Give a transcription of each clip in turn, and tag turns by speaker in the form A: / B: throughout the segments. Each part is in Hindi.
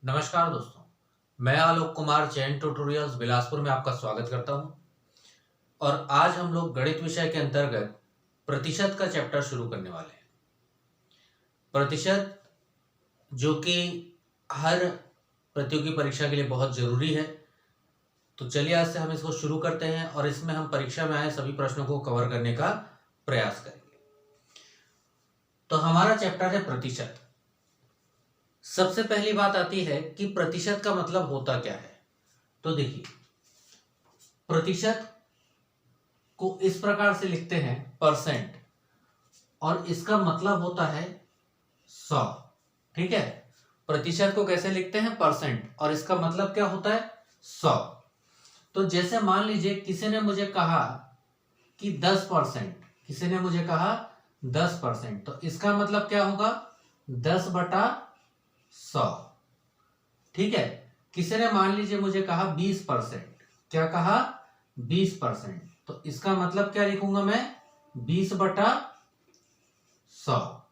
A: नमस्कार दोस्तों, मैं आलोक कुमार जैन ट्यूटोरियल्स बिलासपुर में आपका स्वागत करता हूं। और आज हम लोग गणित विषय के अंतर्गत प्रतिशत का चैप्टर शुरू करने वाले हैं। प्रतिशत जो कि हर प्रतियोगी परीक्षा के लिए बहुत जरूरी है। तो चलिए आज से हम इसको शुरू करते हैं और इसमें हम परीक्षा में आए सभी प्रश्नों को कवर करने का प्रयास करेंगे। तो हमारा चैप्टर है प्रतिशत। सबसे पहली बात आती है कि प्रतिशत का मतलब होता क्या है। तो देखिए, प्रतिशत को इस प्रकार से लिखते हैं परसेंट, और इसका मतलब होता है 100। ठीक है, प्रतिशत को कैसे लिखते हैं? परसेंट, और इसका मतलब क्या होता है? 100। तो जैसे मान लीजिए किसी ने मुझे कहा कि 10%, किसी ने मुझे कहा 10%, तो इसका मतलब क्या होगा? 10/100। ठीक है, किसी ने मान लीजिए मुझे कहा 20%, क्या कहा? 20%, तो इसका मतलब क्या लिखूंगा मैं? 20/100।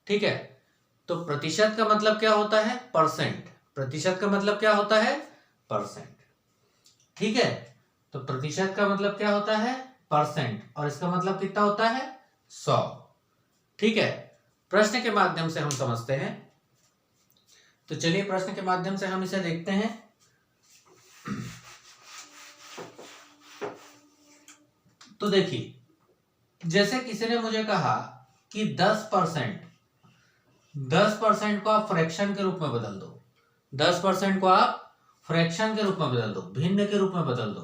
A: ठीक है, तो प्रतिशत का मतलब क्या होता है? परसेंट। प्रतिशत का मतलब क्या होता है? परसेंट। ठीक है, तो प्रतिशत का मतलब क्या होता है? परसेंट, और इसका मतलब कितना होता है? 100। ठीक है, प्रश्न के माध्यम से हम समझते हैं। तो चलिए प्रश्न के माध्यम से हम इसे देखते हैं। तो देखिए, जैसे किसी ने मुझे कहा कि 10% को आप फ्रैक्शन के रूप में बदल दो। 10% को आप फ्रैक्शन के रूप में बदल दो, भिन्न के रूप में बदल दो।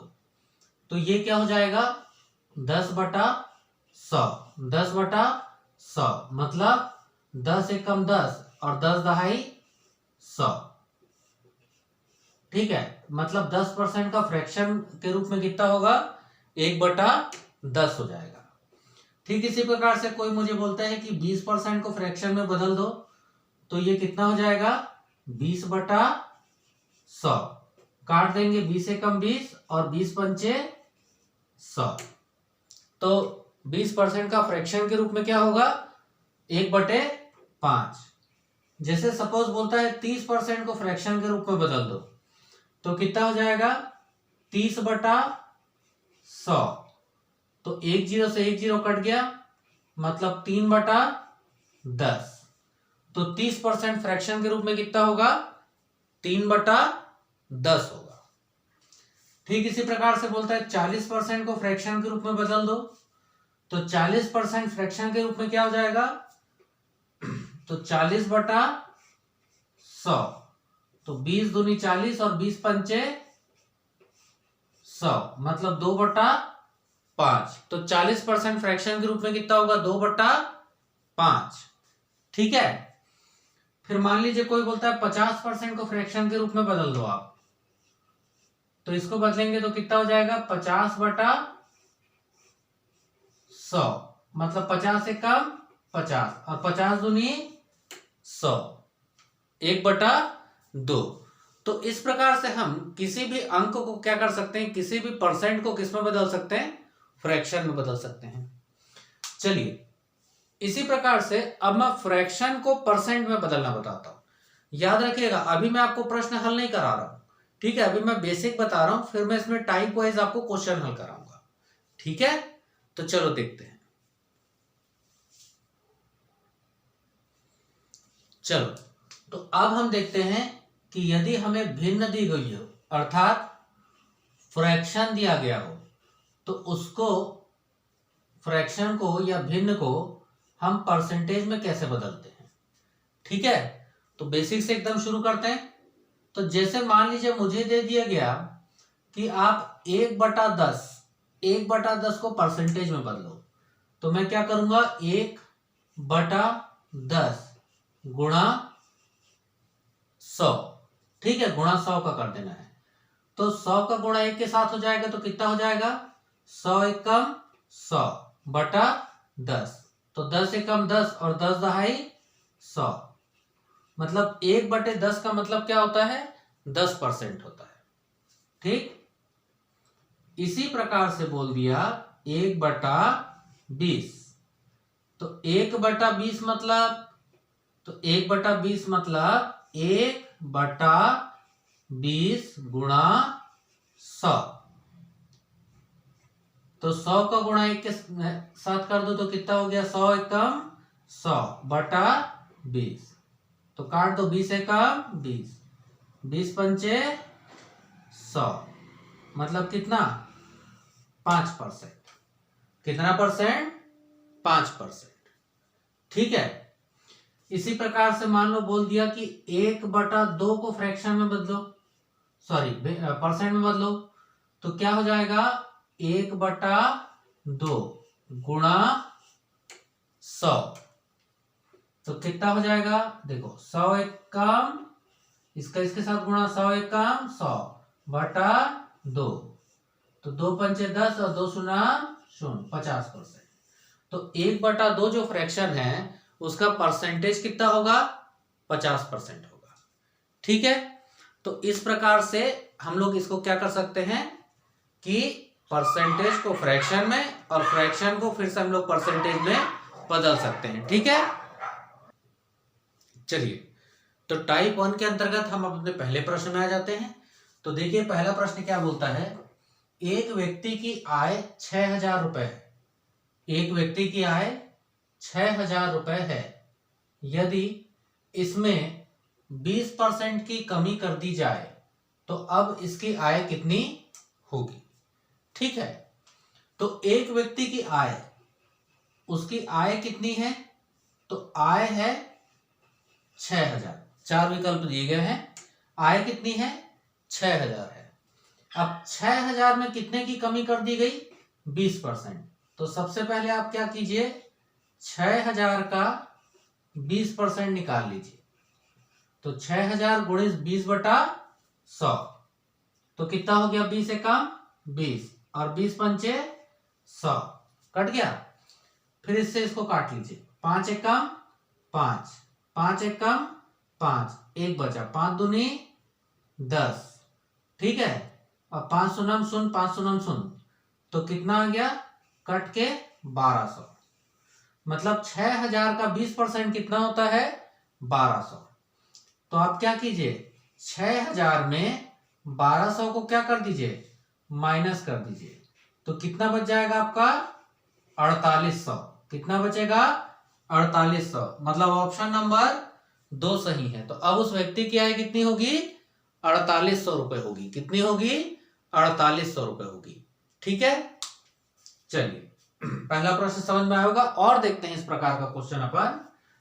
A: तो ये क्या हो जाएगा? 10/100। 10/100 मतलब 10 एकम 10 और 10 दहाई 100। ठीक है, मतलब 10% का फ्रैक्शन के रूप में कितना होगा? 1/10 हो जाएगा। ठीक इसी प्रकार से कोई मुझे बोलता है कि 20% को फ्रैक्शन में बदल दो, तो ये कितना हो जाएगा? 20/100। काट देंगे, 20 एकम 20 और 20 पंचे 100। तो 20% का फ्रैक्शन के रूप में क्या होगा? 1/5। जैसे सपोज बोलता है 30% को फ्रैक्शन के रूप में बदल दो, तो कितना हो जाएगा? 30/100। तो एक जीरो से एक जीरो कट गया, मतलब 3/10। तो 30% फ्रैक्शन के रूप में कितना होगा? 3/10 होगा। ठीक इसी प्रकार से बोलता है 40% को फ्रैक्शन के रूप में बदल दो, तो 40% फ्रैक्शन के रूप में क्या हो जाएगा? तो 40/100, तो 20 दूनी 40 और 20 पंचे 100, मतलब 2/5। तो 40% फ्रैक्शन के रूप में कितना होगा? 2/5। ठीक है, फिर मान लीजिए कोई बोलता है 50% को फ्रैक्शन के रूप में बदल दो आप, तो इसको बदलेंगे तो कितना हो जाएगा? 50/100, मतलब 50 से कम 50, और 50 दूनी 100, 1/2। तो इस प्रकार से हम किसी भी अंक को क्या कर सकते हैं? किसी भी परसेंट को किस में बदल सकते हैं? फ्रैक्शन में बदल सकते हैं। चलिए, इसी प्रकार से अब मैं फ्रैक्शन को परसेंट में बदलना बताता हूं। याद रखिएगा, अभी मैं आपको प्रश्न हल नहीं करा रहा हूं। ठीक है, अभी मैं बेसिक बता रहा हूं, फिर मैं इसमें टाइप वाइज आपको क्वेश्चन हल कराऊंगा। ठीक है, तो चलो देखते हैं। चलो, तो अब हम देखते हैं कि यदि हमें भिन्न दी गई हो, अर्थात फ्रैक्शन दिया गया हो, तो उसको, फ्रैक्शन को या भिन्न को हम परसेंटेज में कैसे बदलते हैं। ठीक है, तो बेसिक से एकदम शुरू करते हैं। तो जैसे मान लीजिए मुझे दे दिया गया कि आप 1/10 को परसेंटेज में बदलो, तो मैं क्या करूंगा? 1/10 गुणा 100। ठीक है, गुणा 100 का कर देना है। तो 100 का गुणा 1 के साथ हो जाएगा, तो कितना हो जाएगा? 100 एकम 100/10, तो 10 एकम 10 और 10 दहाई 100, मतलब 1/10 का मतलब क्या होता है? 10% होता है। ठीक, इसी प्रकार से बोल दिया 1/20, तो 1/20 मतलब, तो 1/20 मतलब 1 बटा 20 गुणा 100। तो 100 का गुणा 1 के साथ कर दो तो कितना हो गया, 100 एकम 100 बटा 20। तो काट दो, 20 एकम 20, 20 पंचे 100, मतलब कितना 5%। कितना परसेंट, 5%। ठीक है। इसी प्रकार से मान लो बोल दिया कि 1/2 को फ्रैक्शन में बदलो, सॉरी परसेंट में बदलो, तो क्या हो जाएगा 1/2 गुणा 100। तो कितना हो जाएगा, देखो 100 एकम, इसका इसके साथ गुणा, 100 एकम 100 बटा 2, तो 2 पंचे 10 और 2 शून्य 0, 50%। तो 1/2 जो फ्रैक्शन है उसका परसेंटेज कितना होगा, 50% होगा। ठीक है। तो इस प्रकार से हम लोग इसको क्या कर सकते हैं कि परसेंटेज को फ्रैक्शन में और फ्रैक्शन को फिर से हम लोग परसेंटेज में बदल सकते हैं। ठीक है। चलिए, तो टाइप 1 के अंतर्गत हम अपने पहले प्रश्न में आ जाते हैं। तो देखिए पहला प्रश्न क्या बोलता है, एक व्यक्ति की आय 6,000 रुपए है। एक व्यक्ति की आय 6,000 रुपए है। यदि इसमें 20% की कमी कर दी जाए तो अब इसकी आय कितनी होगी। ठीक है। तो एक व्यक्ति की आय, उसकी आय कितनी है, तो आय है 6,000। 4 विकल्प दिए गए हैं। आय कितनी है, 6,000 है। अब 6,000 में कितने की कमी कर दी गई, 20%। तो सबसे पहले आप क्या कीजिए, 6,000 का 20% निकाल लीजिए। तो 6,000 गुणित 20/100, तो कितना हो गया, 20 एकम 20 और 20 पंचे 100, कट गया। फिर इससे इसको काट लीजिए, 5 एकम 5, 5 एकम 5, 1 बचा, 5 दूनी 10। ठीक है। और 5 शून्य 0, 5 शून्य 0, तो कितना आ गया, कट के 1200। मतलब 6,000 का 20% कितना होता है, 1200। तो आप क्या कीजिए, 6,000 में 1200 को क्या कर दीजिए, माइनस कर दीजिए। तो कितना बच जाएगा आपका, 4800। कितना बचेगा, 4800। मतलब ऑप्शन नंबर 2 सही है। तो अब उस व्यक्ति की आय कितनी होगी, 4800 रुपए होगी। कितनी होगी, 4800 रुपए होगी। ठीक है। चलिए, पहला प्रश्न समझ में आया होगा। और देखते हैं इस प्रकार का क्वेश्चन अपन,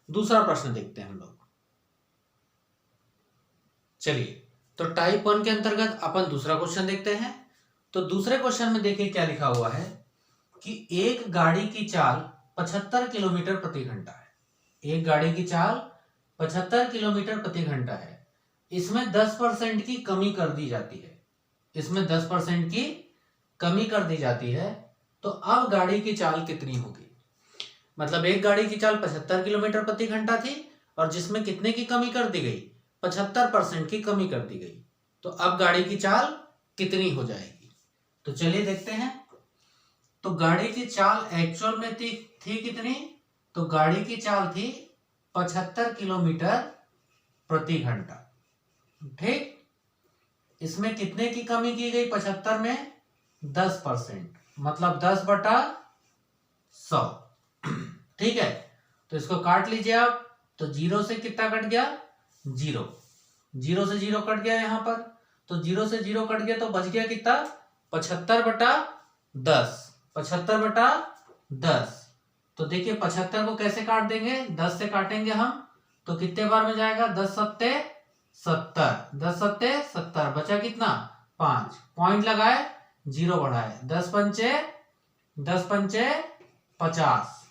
A: दूसरा प्रश्न देखते हैं हम लोग। चलिए, तो टाइप 1 के अंतर्गत अपन दूसरा क्वेश्चन देखते हैं। तो दूसरे क्वेश्चन में देखिए क्या लिखा हुआ है कि एक गाड़ी की चाल 75 किलोमीटर प्रति घंटा है। एक गाड़ी की चाल 75 किलोमीटर प्रति घंटा है। इसमें 10% की कमी कर दी जाती है। इसमें 10% की कमी कर दी जाती है। तो अब गाड़ी की चाल कितनी होगी। मतलब एक गाड़ी की चाल 75 किलोमीटर प्रति घंटा थी और जिसमें कितने की कमी कर दी गई, 75% की कमी कर दी गई। तो अब गाड़ी की चाल कितनी हो जाएगी। तो चलिए देखते हैं। तो गाड़ी की चाल एक्चुअल में थी कितनी, तो गाड़ी की चाल थी 75 किलोमीटर प्रति घंटा। ठीक। इसमें कितने की कमी की गई, 75 में 10%, मतलब 10/100। ठीक है। तो इसको काट लीजिए आप। तो 0 से कितना कट गया, 0, 0 से 0 कट गया यहां पर। तो 0 से 0 कट गया तो बच गया कितना, 75/10। 75/10। तो देखिए 75 को कैसे काट देंगे, 10 से काटेंगे हम, तो कितने बार में जाएगा, 10 सत्ते 70, 10 सत्ते 70, बचा कितना, 5, पॉइंट लगाए, 0 बढ़ाए, 10 पंचे 50,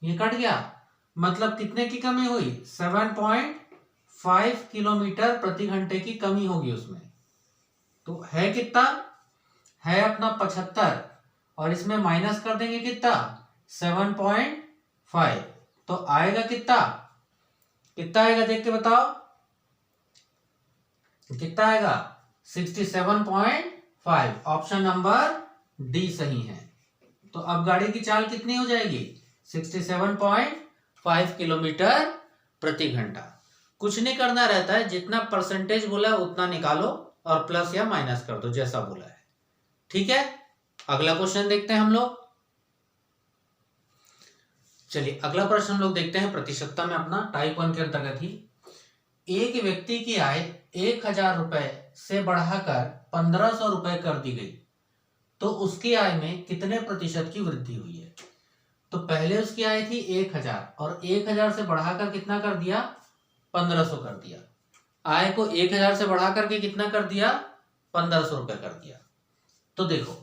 A: ये कट गया। मतलब कितने की कमी हुई, 7.5 किलोमीटर प्रति घंटे की कमी होगी उसमें। तो है कितना, है अपना 75 और इसमें माइनस कर देंगे कितना, 7.5, तो आएगा कितना, कितना आएगा देख के बताओ, कितना आएगा, 67.5। ऑप्शन नंबर डी सही है। तो अब गाड़ी की चाल कितनी हो जाएगी, 67.5 किलोमीटर प्रति घंटा। कुछ नहीं करना रहता है, जितना परसेंटेज बोला है उतना निकालो और प्लस या माइनस कर दो जैसा बोला है। ठीक है, अगला क्वेश्चन देखते हैं हम लोग। चलिए अगला प्रश्न हम लोग देखते हैं प्रतिशतता में अपना टाइप 1 के अंतर्गत ही। एक व्यक्ति की आय 1000 रुपए से बढ़ाकर 1500 रुपए कर दी गई, तो उसकी आय में कितने प्रतिशत की वृद्धि हुई है? तो पहले उसकी आय थी 1000 और 1000 से बढ़ाकर कितना कर दिया? 1500 कर दिया। आय को 1000 से बढ़ा करके कितना कर दिया? 1500 रुपए कर दिया। तो देखो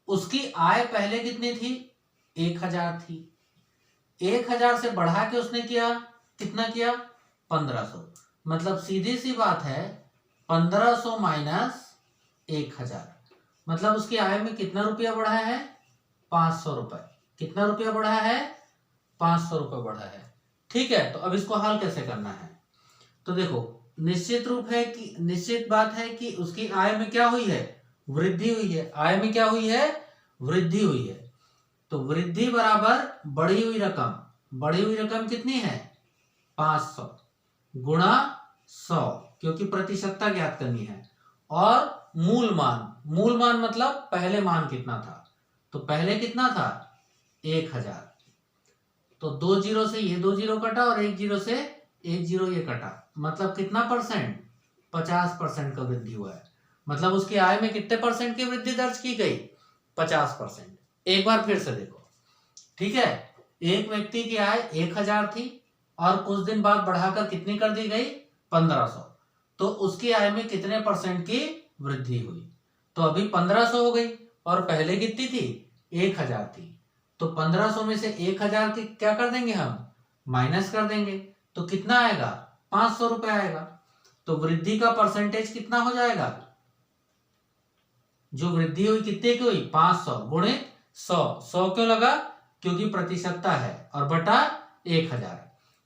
A: उसकी आय पहले कितनी थी? 1000 थी। 1000 से बढ़ा के उसने किया कितना किया? 1500। मतलब सीधी सी बात है 1500 माइनस 1000, मतलब उसकी आय में कितना रुपया बढ़ा है? 500 रुपए। कितना रुपया बढ़ा है? 500 रुपए बढ़ा है। ठीक है, तो अब इसको हल कैसे करना है? तो देखो निश्चित बात है कि उसकी आय में क्या हुई है? वृद्धि हुई है। आय में क्या हुई है? वृद्धि हुई है। तो वृद्धि बराबर बढ़ी हुई रकम। बढ़ी हुई रकम कितनी है? 500 गुणा 100, क्योंकि प्रतिशतता ज्ञात करनी है। और मूल मान मतलब पहले मान कितना था? तो पहले कितना था? 1000। तो 2 जीरो से ये 2 जीरो कटा और 1 जीरो से 1 जीरो ये कटा, मतलब कितना परसेंट? 50% का वृद्धि हुआ है। मतलब उसकी आय में कितने परसेंट की वृद्धि दर्ज की गई? 50%। एक बार फिर से देखो, ठीक है, एक व्यक्ति की आय 1000 थी और कुछ दिन बाद बढ़ाकर कितनी कर दी गई? 1500। तो उसकी आय में कितने परसेंट की वृद्धि हुई? तो अभी 1500 हो गई और पहले कितनी थी? 1000 थी। तो 1500 में से 1000 की क्या कर देंगे हम? माइनस कर देंगे। तो कितना आएगा? 500 रुपए आएगा। तो वृद्धि का परसेंटेज कितना हो जाएगा? जो वृद्धि हुई कितने की हुई? 500 गुणित 100। 100 क्यों लगा? क्योंकि प्रतिशतता है और बटा 1000।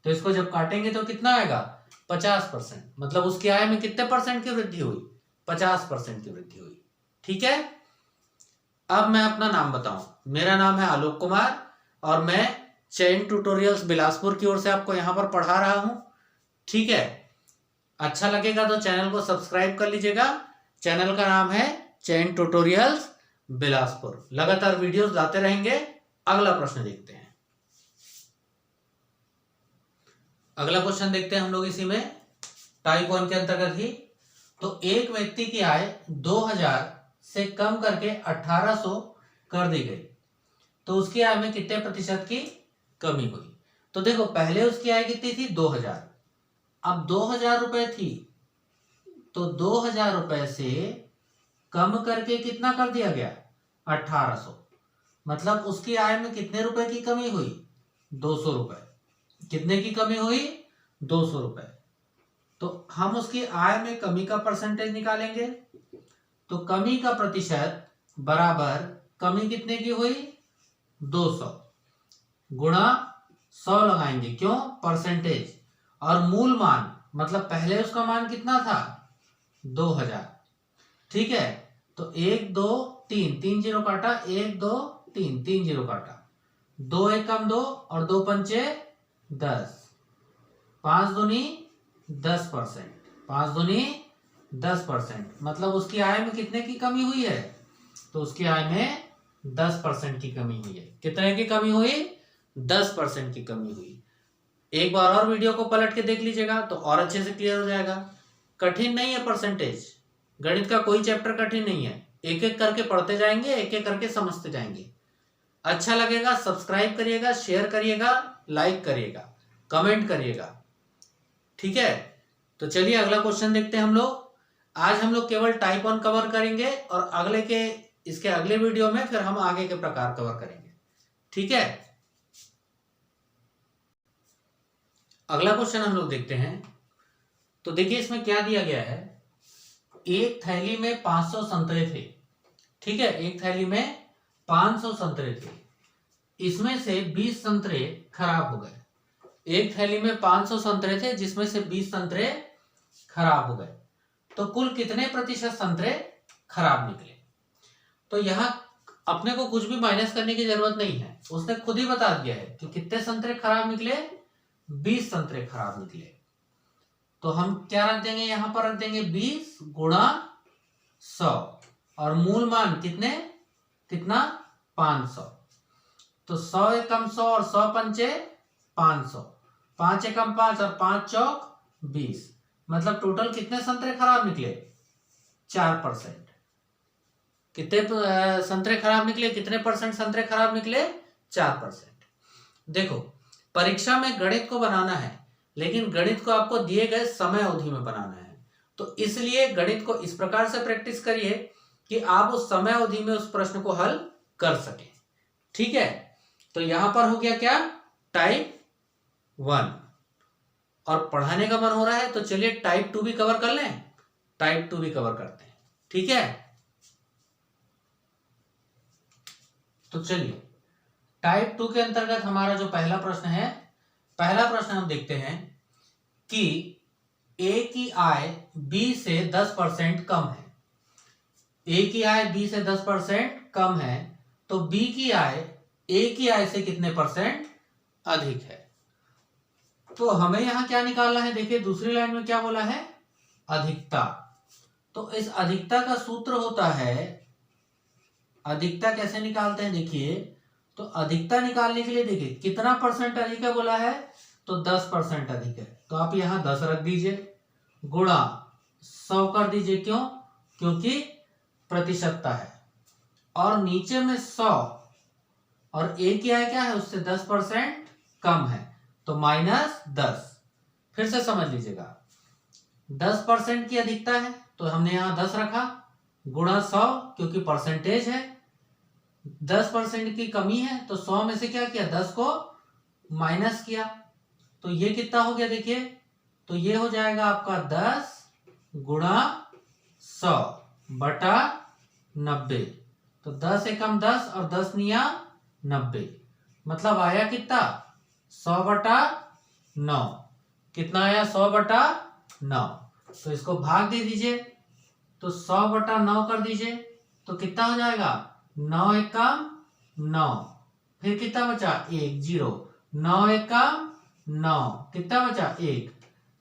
A: तो इसको जब काटेंगे तो कितना आएगा? 50%। मतलब उसकी आय में कितने परसेंट की वृद्धि हुई? 50% की वृद्धि हुई। ठीक है, अब मैं अपना नाम बताऊं। मेरा नाम है आलोक कुमार और मैं चैन ट्यूटोरियल्स बिलासपुर की ओर से आपको यहां पर पढ़ा रहा हूं। ठीक है, अच्छा लगेगा तो चैनल को सब्सक्राइब कर लीजिएगा। चैनल का नाम है चैन ट्यूटोरियल्स बिलासपुर। लगातार वीडियोस लाते रहेंगे। अगला प्रश्न देखते हैं। अगला क्वेश्चन देखते हैं हम लोग इसी में टाइप 1 के अंतर्गत ही। तो एक व्यक्ति की आय 2000 से कम करके 1800 कर दी गई, तो उसकी आय में कितने प्रतिशत की कमी हुई? तो देखो पहले उसकी आय कितनी थी? 2000। अब 2000 रुपए थी, तो 2000 रुपए से कम करके कितना कर दिया गया? 1800। मतलब उसकी आय में कितने रुपए की कमी हुई? 200 रुपए। कितने की कमी हुई? 200 रुपए। तो हम उसकी आय में कमी का परसेंटेज निकालेंगे। तो कमी का प्रतिशत बराबर कमी कितने की हुई? 200 गुणा 100 लगाएंगे। क्यों? परसेंटेज। और मूल मान मतलब पहले उसका मान कितना था? 2000। ठीक है, तो 1 2 3 3 जीरो काटा, 1 2 3 3 जीरो काटा, 2 एकम 2 और 2 पंचे 10, 5 दूनी 10%, 5 दूनी 10%। मतलब उसकी आय में कितने की कमी हुई है? तो उसकी आय में 10% की कमी हुई है। कितने की कमी हुई? 10% की कमी हुई। एक बार और वीडियो को पलट के देख लीजिएगा तो और अच्छे से क्लियर हो जाएगा। कठिन नहीं है परसेंटेज, गणित का कोई चैप्टर कठिन नहीं है। एक एक करके पढ़ते जाएंगे, एक एक करके समझते जाएंगे। अच्छा लगेगा सब्सक्राइब करिएगा, शेयर करिएगा, लाइक करिएगा, कमेंट करिएगा। ठीक है, तो चलिए अगला क्वेश्चन देखते हैं हम लोग। आज हम लोग केवल टाइप 1 कवर करेंगे और इसके अगले वीडियो में फिर हम आगे के प्रकार कवर करेंगे। ठीक है, अगला क्वेश्चन हम लोग देखते हैं। तो देखिए इसमें क्या दिया गया है। एक थैली में 500 संतरे थे। ठीक है, एक थैली में 500 संतरे थे, इसमें से 20 संतरे खराब हो गए। एक थैली में 500 संतरे थे जिसमें से 20 संतरे खराब हो गए, तो कुल कितने प्रतिशत संतरे खराब निकले? तो यहां अपने को कुछ भी माइनस करने की जरूरत नहीं है, उसने खुद ही बता दिया है कि कितने संतरे खराब निकले? 20 संतरे खराब निकले। तो हम क्या रख देंगे, यहां पर रख देंगे 20 गुणा 100 और मूल मान कितना 500। तो 100 एकम 100 और 100 पंचे 500, 5 एकम 5 और 5 चौक 20, मतलब टोटल कितने संतरे खराब निकले 4%। कितने संतरे खराब निकले, कितने परसेंट संतरे खराब निकले 4%। देखो परीक्षा में गणित को बनाना है, लेकिन गणित को आपको दिए गए समय अवधि में बनाना है, तो इसलिए गणित को इस प्रकार से प्रैक्टिस करिए कि आप उस समय अवधि में उस प्रश्न को हल कर सकें। ठीक है, तो यहां पर हो गया क्या टाइप 1, और पढ़ाने का मन हो रहा है तो चलिए टाइप 2 भी कवर कर लें, टाइप 2 भी कवर करते हैं। ठीक है, तो चलिए टाइप 2 के अंतर्गत हमारा जो पहला प्रश्न है, पहला प्रश्न हम देखते हैं कि ए की आय बी से 10% कम है। ए की आय बी से 10% कम है, तो बी की आय ए की आय से कितने परसेंट अधिक है। तो हमें यहां क्या निकालना है, देखिए दूसरी लाइन में क्या बोला है, अधिकता। तो इस अधिकता का सूत्र होता है, अधिकता कैसे निकालते हैं देखिए, तो अधिकता निकालने के लिए देखिए कितना परसेंट अधिक है बोला है, तो 10% अधिक है, तो आप यहां 10 रख दीजिए, गुणा 100 कर दीजिए, क्यों, क्योंकि प्रतिशतता है, और नीचे में 100, और ए की आय क्या है उससे 10% कम है, तो -10। फिर से समझ लीजिएगा, 10% की अधिकता है तो हमने यहां 10 रखा, गुणा 100 क्योंकि परसेंटेज है, 10% की कमी है तो 100 में से क्या किया 10 को माइनस किया, तो ये कितना हो गया देखिए, तो ये हो जाएगा आपका 10 गुणा 100 बटा 90, तो 10 एकम 10 और 10 निया 90, मतलब आया कितना 100 बटा 9, कितना आया 100 बटा 9, तो इसको भाग दे दीजिए, तो 100 बटा 9 कर दीजिए, तो कितना हो जाएगा 9 एकम 9, फिर कितना बचा 1 0, 9 एकम 9, कितना बचा 1,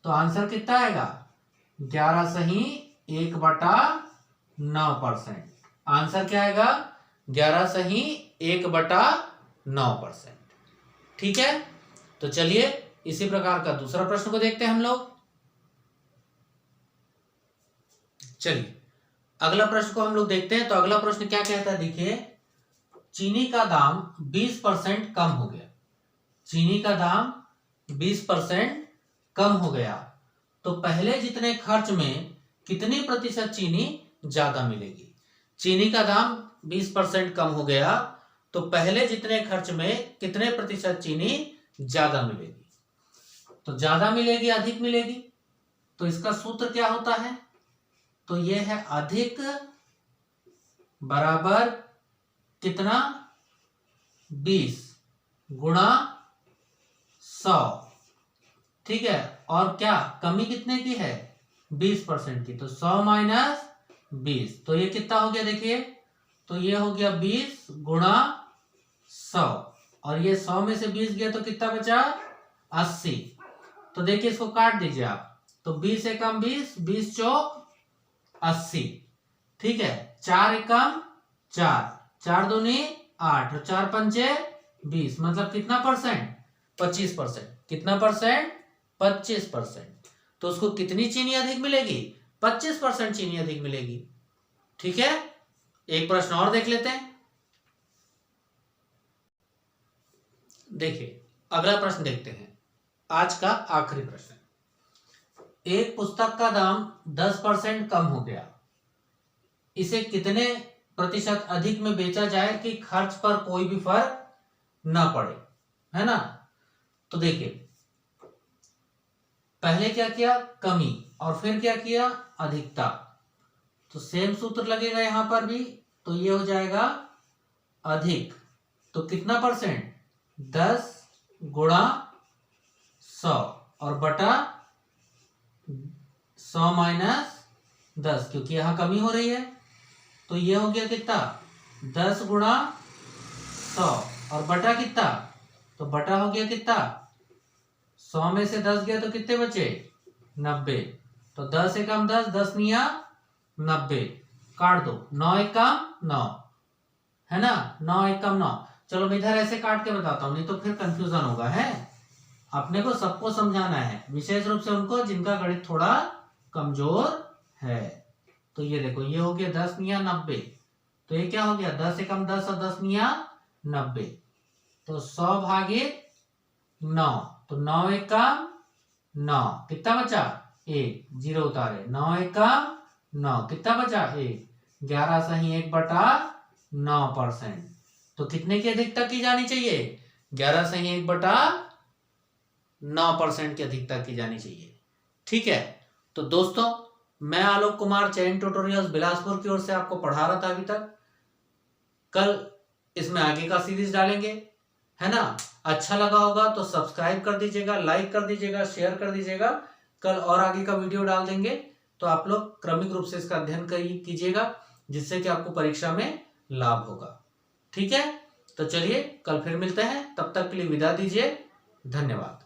A: तो आंसर कितना आएगा 11 सही 1 बटा 9%। आंसर क्या आएगा 11 सही 1 बटा 9%। ठीक है, तो चलिए इसी प्रकार का दूसरा प्रश्न को देखते हैं हम लोग। चलिए अगला प्रश्न को हम लोग देखते हैं, तो अगला प्रश्न क्या कहता है देखिए, चीनी का दाम 20% कम हो गया, चीनी का दाम 20% कम हो गया, तो पहले जितने खर्च में कितनी प्रतिशत चीनी ज्यादा मिलेगी। चीनी का दाम 20% कम हो गया, तो पहले जितने खर्च में कितने प्रतिशत चीनी ज्यादा मिलेगी, तो ज्यादा मिलेगी अधिक मिलेगी, तो इसका सूत्र क्या होता है, तो यह है अधिक बराबर कितना 20 गुणा 100। ठीक है, और क्या कमी कितने की है 20% की, तो 100 माइनस 20, तो ये कितना हो गया देखिए, तो ये हो गया 20 गुणा 100, और ये 100 में से 20 गया तो कितना बचा 80, तो देखिए इसको काट दीजिए आप, तो 20 एकम 20, 20 चौक 80, ठीक है, 4 एकम 4, 4 दूनी 8 और 4 पंचे 20, मतलब कितना परसेंट 25%, कितना परसेंट 25%, तो उसको कितनी चीनी अधिक मिलेगी 25% चीनी अधिक मिलेगी। ठीक है, एक प्रश्न और देख लेते हैं। देखिए अगला प्रश्न देखते हैं, आज का आखिरी प्रश्न, एक पुस्तक का दाम 10% कम हो गया, इसे कितने प्रतिशत अधिक में बेचा जाए कि खर्च पर कोई भी फर्क ना पड़े, है ना। तो देखिए पहले क्या किया कमी, और फिर क्या किया अधिकता, तो सेम सूत्र लगेगा यहां पर भी, तो ये हो जाएगा अधिक, तो कितना परसेंट 10 गुणा 100 और बटा 100 माइनस 10, क्योंकि यहां कमी हो रही है, तो ये हो गया कितना 10 गुणा 100 और बटा कितना, तो बटा हो गया कितना 100 में से 10 गया तो कितने बचे 90। तो 10 एकम 10, 10 निया 90, काट दो। 9 एकम 9, है ना, 9 एकम 9। चलो मैं इधर ऐसे काट के बताता हूं, नहीं तो फिर कंफ्यूजन होगा। है, अपने को सबको समझाना है, विशेष रूप से उनको जिनका गणित थोड़ा कमजोर है। तो ये देखो, ये हो गया 10 निया 90। तो ये क्या हो गया, 10 एकम 10 और 10 निया 90। तो 100 भागित 9, तो 9 एकम 9, कितना बचा 1, 0 उतारे। 9 एकम 9, कितना बचा 1, 11 सही 1/9%। तो कितने की अधिकता की जानी चाहिए, 11 सही 1/9% की अधिकता की जानी चाहिए। ठीक है, तो दोस्तों मैं आलोक कुमार, चयन ट्यूटोरियल्स बिलासपुर की ओर से आपको पढ़ा रहा था अभी तक। कल इसमें आगे का सीरीज डालेंगे, है ना। अच्छा लगा होगा तो सब्सक्राइब कर दीजिएगा, लाइक कर दीजिएगा, शेयर कर दीजिएगा। कल और आगे का वीडियो डाल देंगे, तो आप लोग क्रमिक रूप से इसका अध्ययन कीजिएगा, जिससे कि आपको परीक्षा में लाभ होगा। ठीक है, तो चलिए कल फिर मिलते हैं, तब तक के लिए विदा दीजिए, धन्यवाद।